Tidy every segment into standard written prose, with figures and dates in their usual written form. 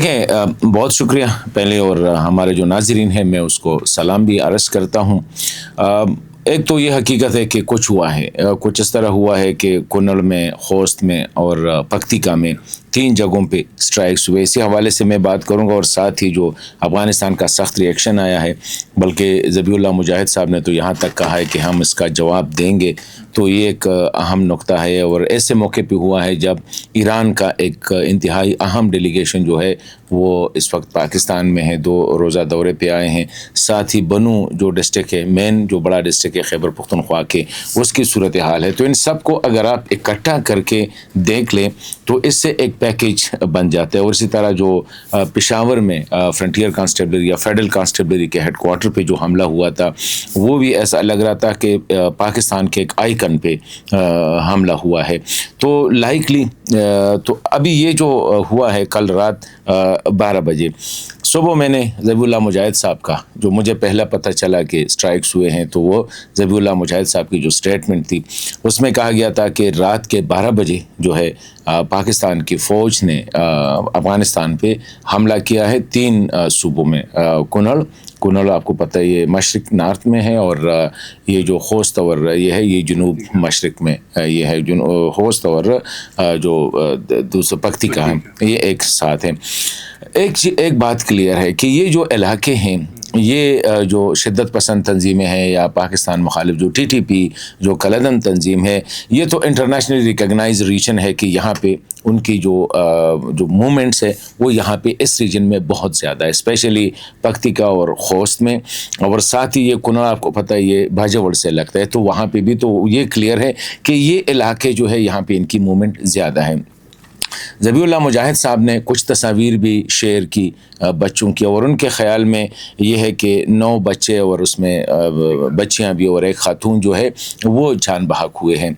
دیکھیں بہت شکریہ پہلے، اور ہمارے جو ناظرین ہیں میں اس کو سلام بھی عرض کرتا ہوں۔ ایک تو یہ حقیقت ہے کہ کچھ ہوا ہے، کچھ اس طرح ہوا ہے کہ کنڑ میں، خوست میں اور پکتیکا میں 3 جگہوں پہ سٹرائکس ہوئے۔ اسی حوالے سے میں بات کروں گا، اور ساتھ ہی جو افغانستان کا سخت ری ایکشن آیا ہے، بلکہ ذبیح اللہ مجاہد صاحب نے تو یہاں تک کہا ہے کہ ہم اس کا جواب دیں گے، تو یہ ایک اہم نقطہ ہے۔ اور ایسے موقع پہ ہوا ہے جب ایران کا ایک انتہائی اہم ڈیلیگیشن جو ہے وہ اس وقت پاکستان میں ہے، 2 روزہ دورے پہ آئے ہیں۔ ساتھ ہی بنو جو ڈسٹرکٹ ہے، مین جو بڑا ڈسٹرکٹ ہے خیبر پختونخوا کے، اس کی صورتحال ہے۔ تو ان سب کو اگر آپ اکٹھا کر کے دیکھ لیں تو اس سے ایک پیکیج بن جاتا ہے۔ اور اسی طرح جو پشاور میں فرنٹیئر کانسٹیبلری یا فیڈرل کانسٹیبلری کے ہیڈ کوارٹر پہ جو حملہ ہوا تھا، وہ بھی ایسا لگ رہا تھا کہ پاکستان کے ایک آئیکن پہ حملہ ہوا ہے۔ تو لائکلی تو ابھی یہ جو ہوا ہے کل رات 12 بجے صبح، میں نے ذبیح اللہ مجاہد صاحب کا جو مجھے پہلا پتہ چلا کہ سٹرائکس ہوئے ہیں، تو وہ ذبیح اللہ مجاہد صاحب کی جو سٹیٹمنٹ تھی اس میں کہا گیا تھا کہ رات کے 12 بجے جو ہے پاکستان کی فوج نے افغانستان پہ حملہ کیا ہے 3 صوبوں میں۔ کنڑ آپ کو پتہ ہے یہ مشرق نارتھ میں ہے، اور یہ جو خوست اور یہ ہے یہ جنوب مشرق میں یہ ہے، خوست اور جو دوسرا پکتیکا ہے یہ ایک ساتھ ہیں۔ ایک بات کلیئر ہے کہ یہ جو علاقے ہیں، یہ جو شدت پسند تنظیمیں ہیں یا پاکستان مخالف جو ٹی ٹی پی جو کلدن تنظیم ہے، یہ تو انٹرنیشنلی ریکگنائز ریجن ہے کہ یہاں پہ ان کی جو موومنٹس ہے وہ یہاں پہ اس ریجن میں بہت زیادہ ہے، اسپیشلی پکتیکا اور خوست میں، اور ساتھ ہی یہ کنڑ آپ کو پتہ ہے یہ بھاجوڑ سے لگتا ہے، تو وہاں پہ بھی تو یہ کلیئر ہے کہ یہ علاقے جو ہے یہاں پہ ان کی موومنٹ زیادہ ہے۔ ذبیح اللہ مجاہد صاحب نے کچھ تصاویر بھی شیئر کی بچوں کی، اور ان کے خیال میں یہ ہے کہ 9 بچے اور اس میں بچیاں بھی اور ایک خاتون جو ہے وہ جان بحق ہوئے ہیں۔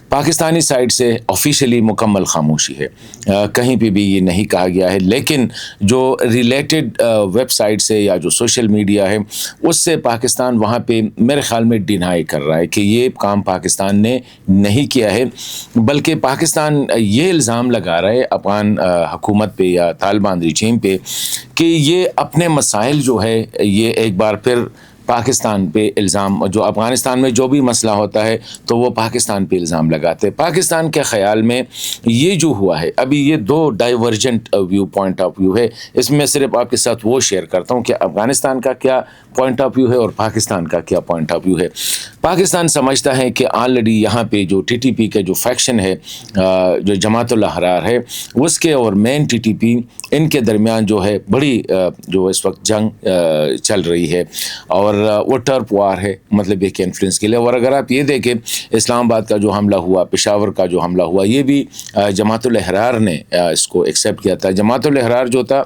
پاکستانی سائٹ سے آفیشیلی مکمل خاموشی ہے، کہیں پہ بھی یہ نہیں کہا گیا ہے، لیکن جو ریلیٹڈ ویب سائٹ سے یا جو سوشل میڈیا ہے اس سے پاکستان وہاں پہ میرے خیال میں ڈینائی کر رہا ہے کہ یہ کام پاکستان نے نہیں کیا ہے، بلکہ پاکستان یہ الزام لگا رہا ہے افغان حکومت پہ یا طالبان رجیم پہ کہ یہ اپنے مسائل جو ہے یہ ایک بار پھر پاکستان پہ الزام، جو افغانستان میں جو بھی مسئلہ ہوتا ہے تو وہ پاکستان پہ الزام لگاتے ہیں۔ پاکستان کے خیال میں یہ جو ہوا ہے ابھی یہ 2 ڈائیورجنٹ پوائنٹ آف ویو ہے، اس میں صرف آپ کے ساتھ وہ شیئر کرتا ہوں کہ افغانستان کا کیا پوائنٹ آف ویو ہے اور پاکستان کا کیا پوائنٹ آف ویو ہے۔ پاکستان سمجھتا ہے کہ آلریڈی یہاں پہ جو ٹی ٹی پی کا جو فیکشن ہے، جو جماعت الاحرار ہے، اس کے اور مین ٹی ٹی پی ان کے درمیان جو ہے بڑی جو اس وقت جنگ چل رہی ہے، اور وہ ٹرپ وار ہے، مطلب ایک انفلوئنس کے لیے۔ اور اگر آپ یہ دیکھیں اسلام آباد کا جو حملہ ہوا، پشاور کا جو حملہ ہوا، یہ بھی جماعت الاحرار نے اس کو ایکسیپٹ کیا تھا۔ جماعت الاحرار جو تھا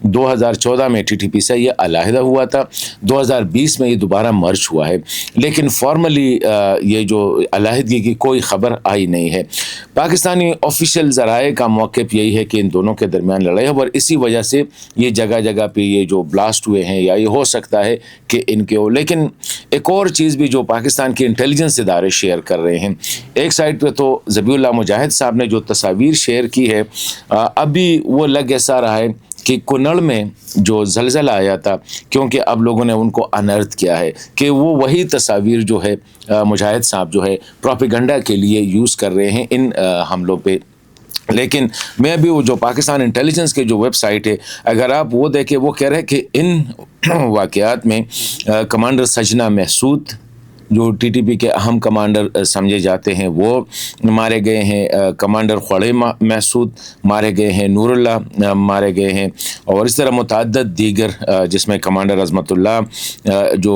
2014 میں ٹی ٹی پی سے یہ علیحدہ ہوا تھا، 2020 میں یہ دوبارہ مرج ہوا ہے، لیکن فارملی یہ جو علیحدگی کی کوئی خبر آئی نہیں ہے۔ پاکستانی آفیشیل ذرائع کا موقف یہی ہے کہ ان دونوں کے درمیان لڑائی ہے، اور اسی وجہ سے یہ جگہ جگہ پہ یہ جو بلاسٹ ہوئے ہیں، یا یہ ہو سکتا ہے کہ ان کے ہو۔ لیکن ایک اور چیز بھی جو پاکستان کے انٹیلیجنس ادارے شیئر کر رہے ہیں، ایک سائٹ پہ تو ذبیح اللہ مجاہد صاحب نے جو تصاویر شیئر کی ہے، ابھی وہ لگ ایسا رہا ہے کہ کنڑ میں جو زلزلہ آیا تھا، کیونکہ اب لوگوں نے ان کو انرتھ کیا ہے کہ وہ وہی تصاویر جو ہے مجاہد صاحب جو ہے پروپیگنڈا کے لیے یوز کر رہے ہیں ان حملوں پہ۔ لیکن میں بھی وہ جو پاکستان انٹیلیجنس کے جو ویب سائٹ ہے، اگر آپ وہ دیکھیں، وہ کہہ رہے ہیں کہ ان واقعات میں کمانڈر سجنا محسود جو ٹی ٹی پی کے اہم کمانڈر سمجھے جاتے ہیں وہ مارے گئے ہیں، کمانڈر خوڑے محسود مارے گئے ہیں، نور اللہ مارے گئے ہیں، اور اس طرح متعدد دیگر جس میں کمانڈر عظمت اللہ جو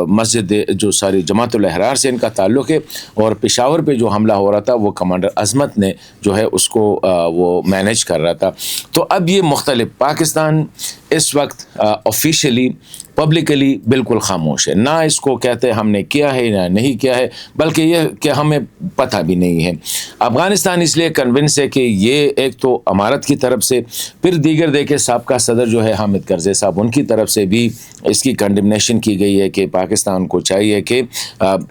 مسجد جو ساری جماعت الاحرار سے ان کا تعلق ہے، اور پشاور پہ جو حملہ ہو رہا تھا وہ کمانڈر عظمت نے جو ہے اس کو وہ مینیج کر رہا تھا۔ تو اب یہ مختلف پاکستان اس وقت آفیشیلی پبلکلی بالکل خاموش ہے، نہ اس کو کہتے ہیں ہم نے کیا ہے نہ نہیں کیا ہے، بلکہ یہ کہ ہمیں پتہ بھی نہیں ہے۔ افغانستان اس لیے کنونس ہے کہ یہ ایک تو امارت کی طرف سے، پھر دیگر دیکھے سابقہ صدر جو ہے حامد کرزئی صاحب، ان کی طرف سے بھی اس کی کنڈمنیشن کی گئی ہے کہ پاکستان کو چاہیے کہ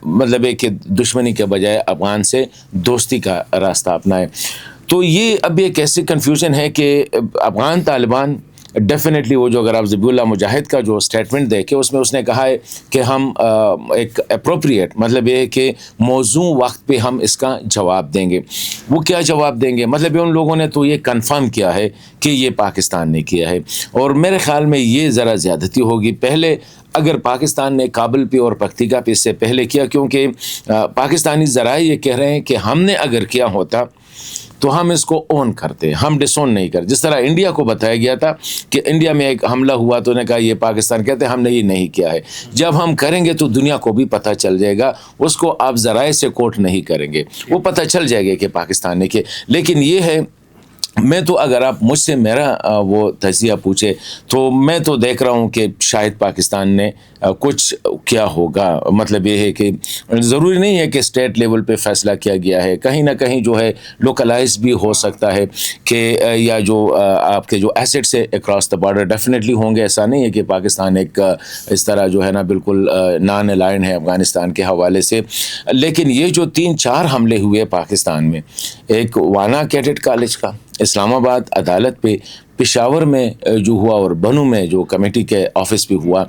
مطلب ہے کہ دشمنی کے بجائے افغان سے دوستی کا راستہ اپنائے۔ تو یہ اب ایک ایسی کنفیوژن ہے کہ افغان طالبان ڈیفینیٹلی وہ جو اگر آپ ذبیح اللہ مجاہد کا جو اسٹیٹمنٹ دیکھیں اس میں اس نے کہا ہے کہ ہم ایک اپروپریٹ مطلب یہ ہے کہ موزوں وقت پہ ہم اس کا جواب دیں گے. وہ کیا جواب دیں گے مطلب ان لوگوں نے تو یہ کنفرم کیا ہے کہ یہ پاکستان نے کیا ہے, اور میرے خیال میں یہ ذرا زیادتی ہوگی. پہلے اگر پاکستان نے کابل پہ اور پکتیکا پہ اس سے پہلے کیا, کیونکہ پاکستانی ذرائع یہ کہہ رہے ہیں کہ ہم نے اگر کیا ہوتا تو ہم اس کو اون کرتے, ہم ڈس اون نہیں کرتے. جس طرح انڈیا کو بتایا گیا تھا کہ انڈیا میں ایک حملہ ہوا تو نے کہا یہ پاکستان کہتے ہیں, ہم نے یہ نہیں کیا ہے. جب ہم کریں گے تو دنیا کو بھی پتہ چل جائے گا, اس کو آپ ذرائع سے کوٹ نہیں کریں گے, وہ پتہ چل جائے گا کہ پاکستان نے کیا. لیکن یہ ہے میں تو اگر آپ مجھ سے میرا وہ تجزیہ پوچھے تو میں تو دیکھ رہا ہوں کہ شاید پاکستان نے کچھ کیا ہوگا. مطلب یہ ہے کہ ضروری نہیں ہے کہ اسٹیٹ لیول پہ فیصلہ کیا گیا ہے, کہیں نہ کہیں جو ہے لوکلائز بھی ہو سکتا ہے کہ یا جو آپ کے جو ایسٹس ہے اکراس دا بارڈر ڈیفینیٹلی ہوں گے. ایسا نہیں ہے کہ پاکستان ایک اس طرح جو ہے نا بالکل نان الائن ہے افغانستان کے حوالے سے. لیکن یہ جو 3-4 حملے ہوئے پاکستان میں, ایک وانا کیڈٹ کالج کا, اسلام آباد عدالت پہ, پشاور میں جو ہوا اور بنو میں جو کمیٹی کے آفس پہ ہوا,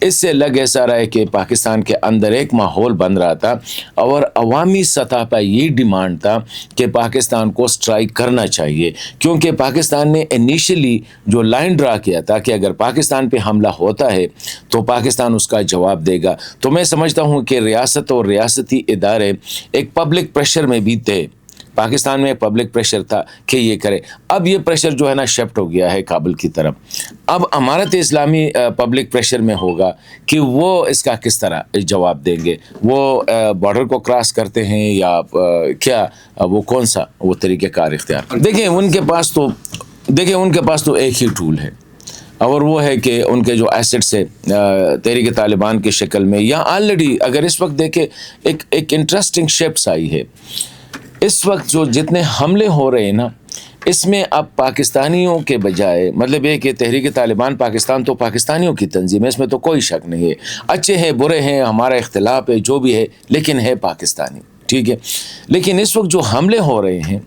اس سے لگ ایسا رہا ہے کہ پاکستان کے اندر ایک ماحول بن رہا تھا اور عوامی سطح پہ یہ ڈیمانڈ تھا کہ پاکستان کو سٹرائک کرنا چاہیے, کیونکہ پاکستان نے انیشلی جو لائن ڈرا کیا تھا کہ اگر پاکستان پہ حملہ ہوتا ہے تو پاکستان اس کا جواب دے گا. تو میں سمجھتا ہوں کہ ریاست اور ریاستی ادارے ایک پبلک پریشر میں بھی تھے, پاکستان میں پبلک پریشر تھا کہ یہ کرے. اب یہ پریشر جو ہے نا شفٹ ہو گیا ہے کابل کی طرف. اب امارت اسلامی پبلک پریشر میں ہوگا کہ وہ اس کا کس طرح جواب دیں گے, وہ بارڈر کو کراس کرتے ہیں یا کیا, وہ کون سا وہ طریقہ کار اختیار کرتے. دیکھیں ان کے پاس تو ایک ہی ٹول ہے, اور وہ ہے کہ ان کے جو ایسٹس ہے تحریک طالبان کی شکل میں, یا آلریڈی اگر اس وقت دیکھیں ایک انٹرسٹنگ شپس آئی ہے اس وقت. جو جتنے حملے ہو رہے ہیں نا اس میں اب پاکستانیوں کے بجائے مطلب یہ کہ تحریک طالبان پاکستان تو پاکستانیوں کی تنظیم ہے, اس میں تو کوئی شک نہیں ہے, اچھے ہیں برے ہیں ہمارا اختلاف ہے جو بھی ہے, لیکن ہے پاکستانی, ٹھیک ہے. لیکن اس وقت جو حملے ہو رہے ہیں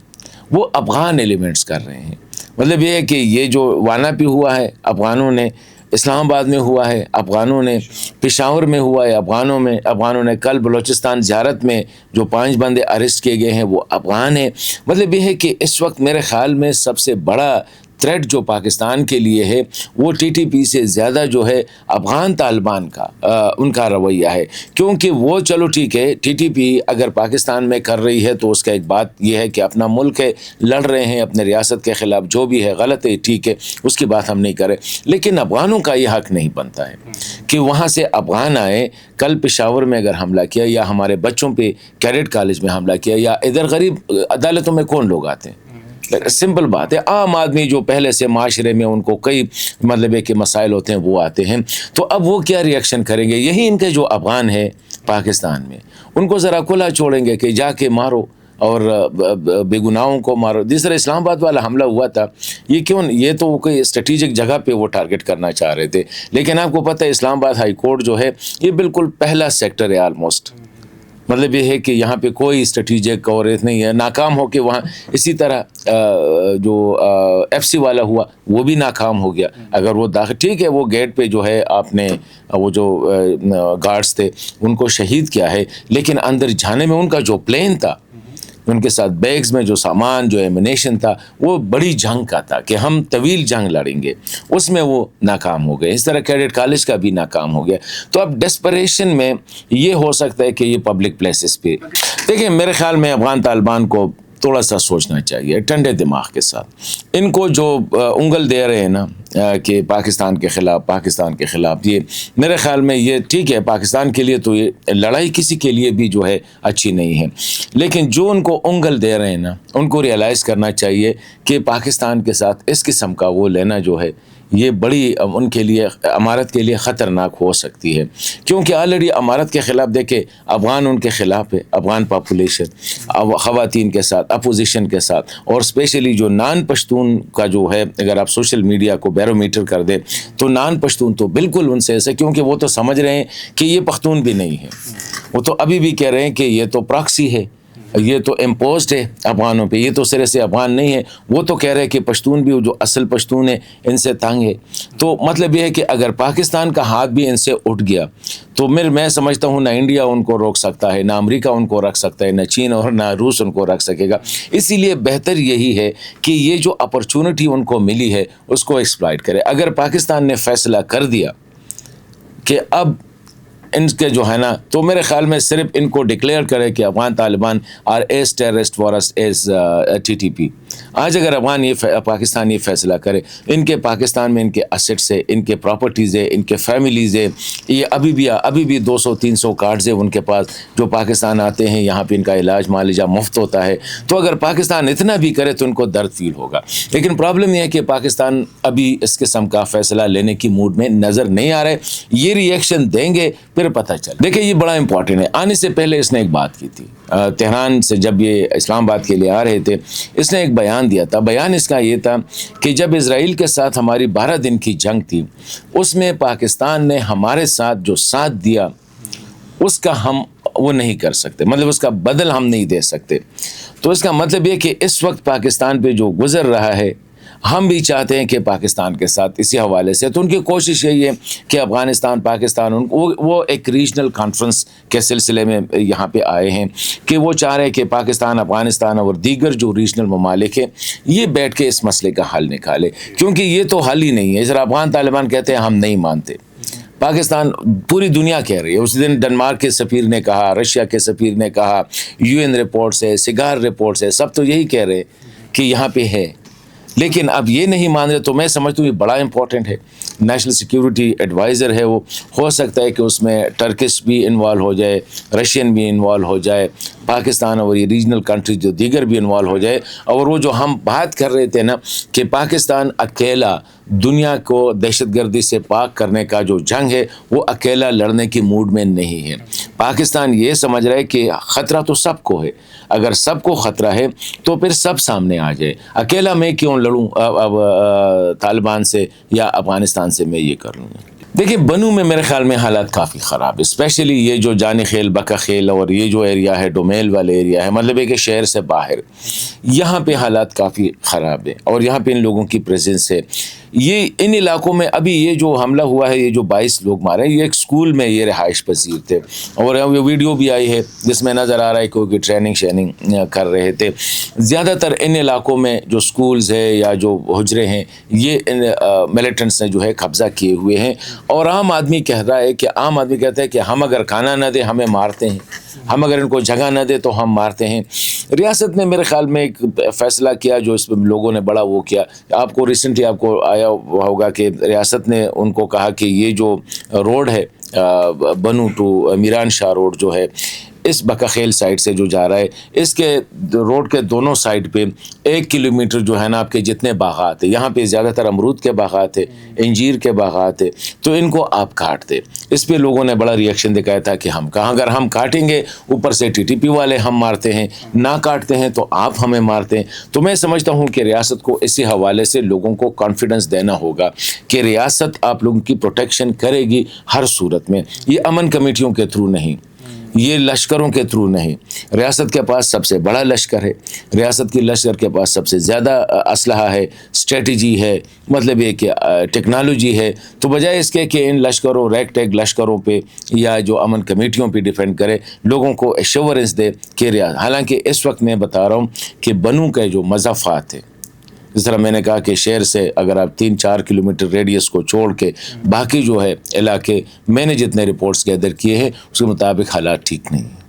وہ افغان ایلیمنٹس کر رہے ہیں. مطلب یہ ہے کہ یہ جو وانا پہ ہوا ہے افغانوں نے, اسلام آباد میں ہوا ہے افغانوں نے, پشاور میں ہوا ہے افغانوں نے, کل بلوچستان زیارت میں جو 5 بندے اریسٹ کیے گئے ہیں وہ افغان ہیں. مطلب یہ ہے کہ اس وقت میرے خیال میں سب سے بڑا تھریٹ جو پاکستان کے لیے ہے وہ ٹی ٹی پی سے زیادہ جو ہے افغان طالبان کا ان کا رویہ ہے. کیونکہ وہ چلو ٹھیک ہے ٹی ٹی پی اگر پاکستان میں کر رہی ہے تو اس کا ایک بات یہ ہے کہ اپنا ملک ہے, لڑ رہے ہیں اپنے ریاست کے خلاف, جو بھی ہے غلط ہے ٹھیک ہے, اس کی بات ہم نہیں کریں. لیکن افغانوں کا یہ حق نہیں بنتا ہے کہ وہاں سے افغان آئے, کل پشاور میں اگر حملہ کیا یا ہمارے بچوں پہ کیڈٹ کالج میں حملہ کیا, یا ادھر غریب عدالتوں میں کون لوگ آتے ہیں. سمپل بات ہے, عام آدمی جو پہلے سے معاشرے میں ان کو کئی مطلب ہے کہ مسائل ہوتے ہیں وہ آتے ہیں, تو اب وہ کیا ری ایکشن کریں گے. یہی ان کے جو افغان ہے پاکستان میں ان کو ذرا کھلا چھوڑیں گے کہ جا کے مارو اور بے گناہوں کو مارو. جس طرح اسلام آباد والا حملہ ہوا تھا, یہ کیوں, یہ تو وہ کوئی اسٹریٹجک جگہ پہ وہ ٹارگٹ کرنا چاہ رہے تھے, لیکن آپ کو پتہ ہے اسلام آباد ہائی کورٹ جو ہے یہ بالکل پہلا سیکٹر ہے آلموسٹ. مطلب یہ ہے کہ یہاں پہ کوئی اسٹریٹجک کوریج نہیں ہے, ناکام ہو کے وہاں. اسی طرح جو ایف سی والا ہوا وہ بھی ناکام ہو گیا. اگر وہ داخل ٹھیک ہے, وہ گیٹ پہ جو ہے آپ نے وہ جو گارڈز تھے ان کو شہید کیا ہے, لیکن اندر جانے میں ان کا جو پلین تھا, ان کے ساتھ بیگز میں جو سامان جو ایمونیشن تھا وہ بڑی جنگ کا تھا کہ ہم طویل جنگ لڑیں گے, اس میں وہ ناکام ہو گئے. اس طرح کیڈٹ کالج کا بھی ناکام ہو گیا. تو اب ڈسپریشن میں یہ ہو سکتا ہے کہ یہ پبلک پلیسز پہ دیکھیں, میرے خیال میں افغان طالبان کو تھوڑا سا سوچنا چاہیے ٹھنڈے دماغ کے ساتھ. ان کو جو انگل دے رہے ہیں نا کہ پاکستان کے خلاف, یہ میرے خیال میں یہ ٹھیک ہے, پاکستان کے لیے تو یہ لڑائی کسی کے لیے بھی جو ہے اچھی نہیں ہے, لیکن جو ان کو انگل دے رہے ہیں نا ان کو ریئلائز کرنا چاہیے کہ پاکستان کے ساتھ اس قسم کا وہ لینا جو ہے یہ بڑی ان کے لیے, امارت کے لیے خطرناک ہو سکتی ہے. کیونکہ آلریڈی امارت کے خلاف دیکھیں افغان ان کے خلاف ہے, افغان پاپولیشن خواتین کے ساتھ, اپوزیشن کے ساتھ, اور اسپیشلی جو نان پشتون کا جو ہے, اگر آپ سوشل میڈیا کو بیرومیٹر کر دیں تو نان پشتون تو بالکل ان سے ایسے, کیونکہ وہ تو سمجھ رہے ہیں کہ یہ پختون بھی نہیں ہے, وہ تو ابھی بھی کہہ رہے ہیں کہ یہ تو پراکسی ہے, یہ تو امپوزڈ ہے افغانوں پہ، یہ تو سرے سے افغان نہیں ہے. وہ تو کہہ رہے ہیں کہ پشتون بھی جو اصل پشتون ہے ان سے تنگ ہے. تو مطلب یہ ہے کہ اگر پاکستان کا ہاتھ بھی ان سے اٹھ گیا تو میں سمجھتا ہوں نہ انڈیا ان کو روک سکتا ہے، نہ امریکہ ان کو رکھ سکتا ہے، نہ چین اور نہ روس ان کو رکھ سکے گا. اسی لیے بہتر یہی ہے کہ یہ جو اپرچونٹی ان کو ملی ہے اس کو ایکسپلائٹ کرے. اگر پاکستان نے فیصلہ کر دیا کہ اب ان کے جو ہے نا، تو میرے خیال میں صرف ان کو ڈکلیئر کرے کہ Afghan Taliban are as terrorist for us as TTP. آج اگر پاکستان یہ فیصلہ کرے، ان کے پاکستان میں ان کے اسیٹس ہے، ان کے پراپرٹیز ہے، ان کے فیملیز ہے، یہ ابھی بھی 200-300 کارڈز ہیں ان کے پاس جو پاکستان آتے ہیں، یہاں پہ ان کا علاج معالجہ مفت ہوتا ہے. تو اگر پاکستان اتنا بھی کرے تو ان کو درد فیل ہوگا. لیکن پرابلم یہ ہے کہ پاکستان ابھی اس قسم کا فیصلہ لینے کی موڈ میں نظر نہیں آ رہے. یہ ری ایکشن دیں گے پھر پتہ چل. دیکھیں یہ بڑا امپورٹنٹ ہے. آنے سے پہلے اس نے ایک بات کی تھی، تہران سے جب یہ اسلام آباد کے لیے آ رہے تھے، اس نے ایک بیان دیا تھا. بیان اس کا یہ تھا کہ جب اسرائیل کے ساتھ ہماری 12 دن کی جنگ تھی، اس میں پاکستان نے ہمارے ساتھ جو ساتھ دیا اس کا ہم وہ نہیں کر سکتے، مطلب اس کا بدل ہم نہیں دے سکتے. تو اس کا مطلب یہ کہ اس وقت پاکستان پہ جو گزر رہا ہے ہم بھی چاہتے ہیں کہ پاکستان کے ساتھ اسی حوالے سے. تو ان کی کوشش یہی ہے کہ افغانستان پاکستان وہ ایک ریجنل کانفرنس کے سلسلے میں یہاں پہ آئے ہیں کہ وہ چاہ رہے ہیں کہ پاکستان، افغانستان اور دیگر جو ریجنل ممالک ہیں یہ بیٹھ کے اس مسئلے کا حل نکالے، کیونکہ یہ تو حل ہی نہیں ہے. اس طرح افغان طالبان کہتے ہیں ہم نہیں مانتے، پاکستان پوری دنیا کہہ رہی ہے. اس دن ڈنمارک کے سفیر نے کہا، رشیا کے سفیر نے کہا، UN رپورٹس ہے، سگار رپورٹس ہے، سب تو یہی کہہ رہے کہ یہاں پہ ہے. لیکن اب یہ نہیں مان رہے. تو میں سمجھتا ہوں یہ بڑا امپورٹنٹ ہے. نیشنل سیکیورٹی ایڈوائزر ہے، وہ ہو سکتا ہے کہ اس میں ٹرکش بھی انوالو ہو جائے، رشین بھی انوالو ہو جائے، پاکستان اور یہ ریجنل کنٹریز جو دیگر بھی انوالو ہو جائے. اور وہ جو ہم بات کر رہے تھے نا کہ پاکستان اکیلا دنیا کو دہشت گردی سے پاک کرنے کا جو جنگ ہے وہ اکیلا لڑنے کی موڈ میں نہیں ہے. پاکستان یہ سمجھ رہا ہے کہ خطرہ تو سب کو ہے، اگر سب کو خطرہ ہے تو پھر سب سامنے آ جائے. اکیلا میں کیوں لڑوں اب طالبان سے یا افغانستان سے، میں یہ کر لوں. دیکھیں بنو میں میرے خیال میں حالات کافی خراب ہے، اسپیشلی یہ جو جان خیل، بکا خیل اور یہ جو ایریا ہے ڈومیل والے ایریا ہے، مطلب ہے کہ شہر سے باہر، یہاں پہ حالات کافی خراب ہے اور یہاں پہ ان لوگوں کی پریزنس ہے. یہ ان علاقوں میں ابھی یہ جو حملہ ہوا ہے، یہ جو 22 لوگ مارے، یہ ایک سکول میں یہ رہائش پذیر تھے اور یہ ویڈیو بھی آئی ہے جس میں نظر آ رہا ہے کہ ٹریننگ شیننگ کر رہے تھے. زیادہ تر ان علاقوں میں جو سکولز ہے یا جو حجرے ہیں یہ ملیٹنٹس نے جو ہے قبضہ کیے ہوئے ہیں. اور عام آدمی کہہ رہا ہے کہ عام آدمی کہتا ہے کہ ہم اگر کھانا نہ دیں ہمیں مارتے ہیں، ہم اگر ان کو جگہ نہ دیں تو ہم مارتے ہیں. ریاست نے میرے خیال میں ایک فیصلہ کیا جو اس میں لوگوں نے بڑا وہ کیا. آپ کو ریسنٹلی آپ کو آیا ہوگا کہ ریاست نے ان کو کہا کہ یہ جو روڈ ہے بنو ٹو میران شاہ روڈ جو ہے، اس بکا خیل سائڈ سے جو جا رہا ہے، اس کے روڈ کے دونوں سائڈ پہ 1 کلومیٹر جو ہے نا آپ کے جتنے باغات ہیں، یہاں پہ زیادہ تر امرود کے باغات ہیں، انجیر کے باغات ہیں، تو ان کو آپ کاٹ دیں. اس پہ لوگوں نے بڑا ریئیکشن دکھایا تھا کہ ہم کہاں، اگر ہم کاٹیں گے اوپر سے TTP والے ہم مارتے ہیں، نہ کاٹتے ہیں تو آپ ہمیں مارتے ہیں. تو میں سمجھتا ہوں کہ ریاست کو اسی حوالے سے لوگوں کو کانفیڈنس دینا ہوگا کہ ریاست آپ لوگوں کی پروٹیکشن کرے گی ہر صورت میں. یہ امن کمیٹیوں کے تھرو نہیں، یہ لشکروں کے تھرو نہیں. ریاست کے پاس سب سے بڑا لشکر ہے، ریاست کی لشکر کے پاس سب سے زیادہ اسلحہ ہے، اسٹریٹجی ہے، مطلب یہ کہ ٹیکنالوجی ہے. تو بجائے اس کے کہ ان لشکروں ریک ٹیگ لشکروں پہ یا جو امن کمیٹیوں پہ ڈیپینڈ کرے، لوگوں کو ایشورنس دے کہ حالانکہ اس وقت میں بتا رہا ہوں کہ بنو کے جو مضافات ہیں، جس طرح میں نے کہا کہ شہر سے اگر آپ 3-4 کلومیٹر ریڈیس کو چھوڑ کے باقی جو ہے علاقے، میں نے جتنے رپورٹس گیدر کیے ہیں اس کے مطابق حالات ٹھیک نہیں ہیں.